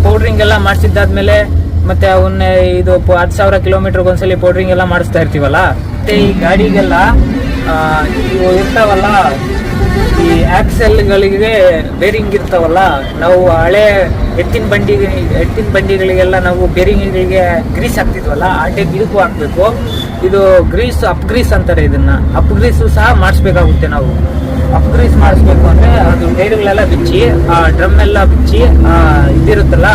ಪೌಡ್ರಿಂಗ್ ಎಲ್ಲ ಮಾಡಿಸಿದ್ದಾದ್ಮೇಲೆ ಮತ್ತೆ ಅವನ್ನ ಇದು 10,000 ಕಿಲೋಮೀಟರ್ಗೆ ಒಂದ್ಸಲಿ ಪೌಡ್ರಿಂಗ್ ಎಲ್ಲ ಮಾಡಿಸ್ತಾ ಇರ್ತೀವಲ್ಲ. ಮತ್ತೆ ಈ ಗಾಡಿಗೆಲ್ಲ ಇವು ಇರ್ತಾವಲ್ಲ, ಈ ಆಕ್ಸೆಲ್ಗಳಿಗೆ ಬೇರಿಂಗ್ ಇರ್ತಾವಲ್ಲ, ನಾವು ಹಳೆ ಎತ್ತಿನ ಬಂಡಿಗಳಿಗೆಲ್ಲ ನಾವು ಬೇರಿಂಗ್ಗಳಿಗೆ ಗ್ರೀಸ್ ಹಾಕ್ತಿದ್ವಲ್ಲ, ಆ ಟೈಪ್ ಇದಕ್ಕೂ ಹಾಕ್ಬೇಕು. ಇದು ಗ್ರೀಸ್, ಅಪ್ ಗ್ರೀಸ್ ಅಂತಾರೆ ಇದನ್ನ. ಅಪ್ ಗ್ರೀಸು ಸಹ ಮಾಡಿಸ್ಬೇಕಾಗುತ್ತೆ. ನಾವು ಅಪ್ ಗ್ರೀಸ್ ಮಾಡಿಸ್ಬೇಕು ಅಂದ್ರೆ ಅದು ಟೈರ್ಗಳೆಲ್ಲ ಬಿಚ್ಚಿ, ಆ ಡ್ರಮ್ ಎಲ್ಲ ಬಿಚ್ಚಿ ಇದಿರುತ್ತಲ್ಲ,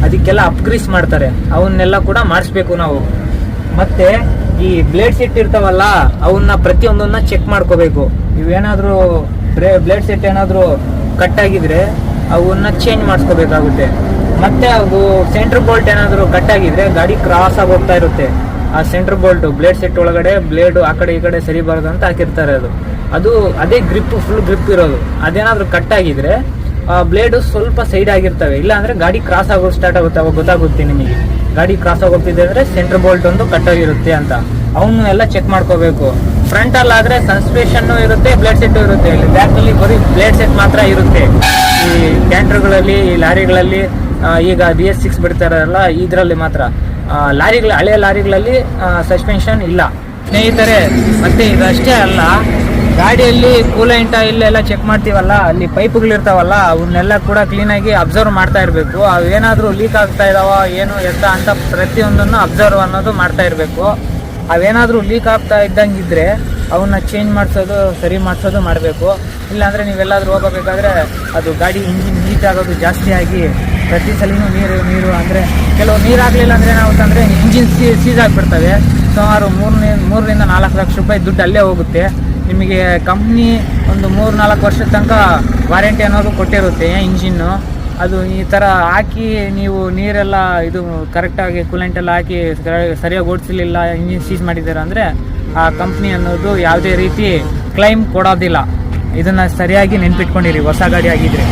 ಅದಕ್ಕೆಲ್ಲ ಅಪ್ ಗ್ರೀಸ್ ಮಾಡ್ತಾರೆ. ಅವನ್ನೆಲ್ಲ ಕೂಡ ಮಾಡಿಸ್ಬೇಕು ನಾವು. ಮತ್ತೆ ಈ ಬ್ಲೇಡ್ ಸೆಟ್ ಇರ್ತಾವಲ್ಲ, ಅವನ್ನ ಪ್ರತಿಯೊಂದನ್ನ ಚೆಕ್ ಮಾಡ್ಕೋಬೇಕು. ಇವೇನಾದ್ರೂ ಬ್ಲೇಡ್ ಸೆಟ್ ಏನಾದ್ರು ಕಟ್ ಆಗಿದ್ರೆ ಅವನ್ನ ಚೇಂಜ್ ಮಾಡಿಸ್ಕೋಬೇಕಾಗುತ್ತೆ. ಮತ್ತೆ ಅದು ಸೆಂಟ್ರ್ ಬೋಲ್ಟ್ ಏನಾದ್ರು ಕಟ್ ಆಗಿದ್ರೆ ಗಾಡಿ ಕ್ರಾಸ್ ಆಗಿ ಹೋಗ್ತಾ ಇರುತ್ತೆ. ಆ ಸೆಂಟ್ರ್ ಬೋಲ್ಟ್ ಬ್ಲೇಡ್ ಸೆಟ್ ಒಳಗಡೆ ಬ್ಲೇಡ್ ಆ ಕಡೆ ಈ ಕಡೆ ಸರಿಬಾರ್ದು ಅಂತ ಹಾಕಿರ್ತಾರೆ. ಅದು ಅದೇ ಗ್ರಿಪ್, ಫುಲ್ ಗ್ರಿಪ್ ಇರೋದು. ಅದೇನಾದ್ರೂ ಕಟ್ ಆಗಿದ್ರೆ ಆ ಬ್ಲೇಡ್ ಸ್ವಲ್ಪ ಸೈಡ್ ಆಗಿರ್ತವೆ, ಇಲ್ಲ ಅಂದ್ರೆ ಗಾಡಿ ಕ್ರಾಸ್ ಆಗೋದು ಸ್ಟಾರ್ಟ್ ಆಗುತ್ತೆ. ಅವಾಗ ಗೊತ್ತಾಗುತ್ತೆ ನಿಮಗೆ ಗಾಡಿ ಕ್ರಾಸ್ ಆಗೋಗ್ತಿದೆ ಅಂದ್ರೆ ಸೆಂಟ್ರ್ ಬೋಲ್ಟ್ ಒಂದು ಕಟ್ ಆಗಿರುತ್ತೆ ಅಂತ. ಅವನು ಎಲ್ಲ ಚೆಕ್ ಮಾಡ್ಕೋಬೇಕು. ಫ್ರಂಟ್ ಅಲ್ಲಿ ಆದ್ರೆ ಸಸ್ಪೆನ್ಷನ್ ಇರುತ್ತೆ, ಬ್ಲೇಡ್ ಸೆಟ್ ಇರುತ್ತೆ. ಇಲ್ಲಿ ಬ್ಯಾಕ್ ಅಲ್ಲಿ ಬರೀ ಬ್ಲೇಡ್ ಸೆಟ್ ಮಾತ್ರ ಇರುತ್ತೆ. ಈ ಕ್ಯಾಂಟರ್ಗಳಲ್ಲಿ, ಈ ಲಾರಿಗಳಲ್ಲಿ, ಈಗ BS6 ಬಿಡ್ತಾರಲ್ಲ, ಇದರಲ್ಲಿ ಮಾತ್ರ. ಹಳೆ ಲಾರಿಗಳಲ್ಲಿ ಸಸ್ಪೆನ್ಷನ್ ಇಲ್ಲ ಸ್ನೇಹಿತರೆ. ಮತ್ತೆ ಇದಷ್ಟೇ ಅಲ್ಲ, ಗಾಡಿಯಲ್ಲಿ ಕೂಲೆಂಟ್ ಇಲ್ಲೆಲ್ಲ ಚೆಕ್ ಮಾಡ್ತೀವಲ್ಲ, ಅಲ್ಲಿ ಪೈಪ್ಗಳಿರ್ತಾವಲ್ಲ, ಅವನ್ನೆಲ್ಲ ಕೂಡ ಕ್ಲೀನಾಗಿ ಅಬ್ಸರ್ವ್ ಮಾಡ್ತಾ ಇರಬೇಕು. ಅವೇನಾದ್ರೂ ಲೀಕ್ ಆಗ್ತಾ ಇದಾವ ಏನು ಎತ್ತ ಅಂತ ಪ್ರತಿಯೊಂದನ್ನು ಅಬ್ಸರ್ವ್ ಅನ್ನೋದು ಮಾಡ್ತಾ ಇರಬೇಕು. ಅವೇನಾದ್ರೂ ಲೀಕ್ ಆಗ್ತಾ ಇದ್ದಂಗಿದ್ರೆ ಅವನ್ನ ಚೇಂಜ್ ಮಾಡಿಸೋದು, ಸರಿ ಮಾಡಿಸೋದು ಮಾಡಬೇಕು. ಇಲ್ಲಾಂದರೆ ನೀವೆಲ್ಲಾದ್ರೂ ಹೋಗಬೇಕಾದ್ರೆ ಅದು ಗಾಡಿ ಇಂಜಿನ್ ಹೀಟ್ ಆಗೋದು ಜಾಸ್ತಿ ಆಗಿ ಪ್ರತಿ ಸಲಿನೂ ನೀರು ಅಂದರೆ ಕೆಲವು ನೀರು ಆಗಲಿಲ್ಲ ಅಂದರೆ ಏನಾಗುತ್ತಂದರೆ ಇಂಜಿನ್ ಸೀಸ್ ಆಗಿಬಿಡ್ತವೆ. ಸುಮಾರು 3ರಿಂದ 4 ಲಕ್ಷ ರೂಪಾಯಿ ದುಡ್ಡು ಅಲ್ಲೇ ಹೋಗುತ್ತೆ. ನಿಮಗೆ ಕಂಪ್ನಿ ಒಂದು 3-4 ವರ್ಷದ ತನಕ ವಾರಂಟಿ ಅನ್ನೋದು ಕೊಟ್ಟಿರುತ್ತೆ ಇಂಜಿನ್ನು. ಅದು ಈ ಥರ ಹಾಕಿ ನೀವು ನೀರೆಲ್ಲ ಇದು ಕರೆಕ್ಟಾಗಿ ಕೂಲೆಂಟ್ ಎಲ್ಲ ಹಾಕಿ ಸರಿಯಾಗಿ ಓಡಿಸಲಿಲ್ಲ, ಇಂಜಿನ್ ಸೀಸ್ ಮಾಡಿದ್ದಾರೆ ಅಂದರೆ ಆ ಕಂಪ್ನಿ ಅನ್ನೋದು ಯಾವುದೇ ರೀತಿ ಕ್ಲೈಮ್ ಕೊಡೋದಿಲ್ಲ. ಇದನ್ನು ಸರಿಯಾಗಿ ನೆನ್ಪಿಟ್ಕೊಂಡಿರಿ ಹೊಸ ಗಾಡಿ ಆಗಿದ್ರೆ.